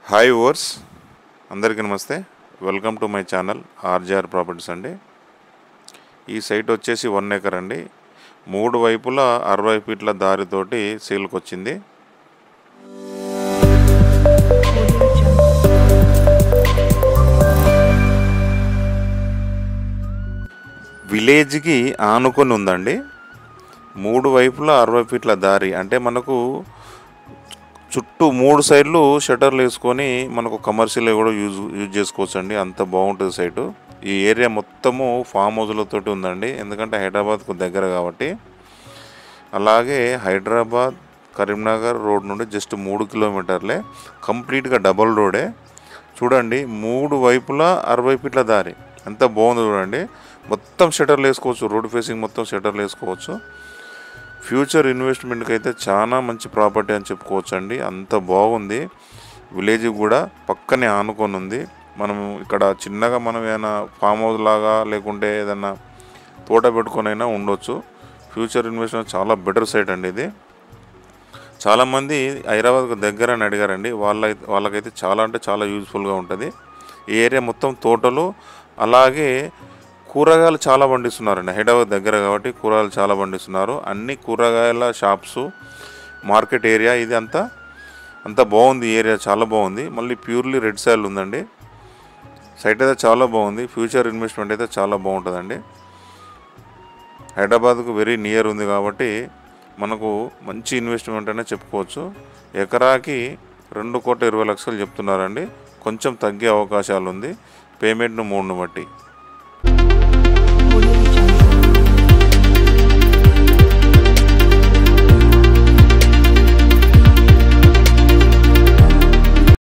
Hi overs, అందరికీ నమస్తే. Welcome to my channel RGR properties అండి. ఈ సైట్ వచ్చేసి 1 ఎకర్ అండి. 3 వైపులా 60 ఫీట్ల దారితోటి సేల్కి వచ్చింది. విలేజ్కి ఆనుకొని ఉందండి. 3 వైపులా 60 ఫీట్ల దారి అంటే మనకు చుట్టూ 3 సైడ్లు షటర్లు వేసుకొని మనకు కమర్షియల్ కూడా యూజ్ చేసుకోవచ్చు అండి. అంత బాగుంటుంది సైటు. ఈ ఏరియా మొత్తము ఫామ్ హౌస్లతోటి ఉందండి, ఎందుకంటే హైదరాబాద్కు దగ్గర కాబట్టి. అలాగే హైదరాబాద్ కరీంనగర్ రోడ్ నుండి జస్ట్ 3 కిలోమీటర్లే, కంప్లీట్గా డబల్ రోడే. చూడండి, 3 వైపులా 60 ఫీట్ల దారి ఎంత బాగుంది చూడండి. మొత్తం షటర్లు వేసుకోవచ్చు, రోడ్ ఫేసింగ్ మొత్తం షటర్లు వేసుకోవచ్చు. ఫ్యూచర్ ఇన్వెస్ట్మెంట్కి అయితే చాలా మంచి ప్రాపర్టీ అని చెప్పుకోవచ్చు అండి. అంత బాగుంది. విలేజ్ కూడా పక్కనే ఆనుకొని ఉంది. మనం ఇక్కడ చిన్నగా మనం ఏదైనా ఫామ్ హౌస్ లాగా లేకుంటే ఏదైనా తోట పెట్టుకొనైనా ఉండొచ్చు. ఫ్యూచర్ ఇన్వెస్ట్మెంట్ చాలా బెటర్ సైట్ అండి ఇది. చాలామంది హైదరాబాద్కు దగ్గర అని అడిగారండి. వాళ్ళకైతే చాలా అంటే చాలా యూజ్ఫుల్గా ఉంటుంది. ఈ ఏరియా మొత్తం తోటలు, అలాగే కూరగాయలు చాలా పండిస్తున్నారండి. హైదరాబాద్ దగ్గర కాబట్టి కూరగాయలు చాలా పండిస్తున్నారు. అన్ని కూరగాయల షాప్స్, మార్కెట్ ఏరియా ఇది అంతా బాగుంది. ఏరియా చాలా బాగుంది. మళ్ళీ ప్యూర్లీ రెడ్ సాయిల్ ఉందండి. సైట్ అయితే చాలా బాగుంది. ఫ్యూచర్ ఇన్వెస్ట్మెంట్ అయితే చాలా బాగుంటుందండి. హైదరాబాద్కు వెరీ నియర్ ఉంది కాబట్టి మనకు మంచి ఇన్వెస్ట్మెంట్ అనే చెప్పుకోవచ్చు. ఎకరాకి 2,20,00,000 చెప్తున్నారండి. కొంచెం తగ్గే అవకాశాలు ఉంది పేమెంట్ను 3ను బట్టి.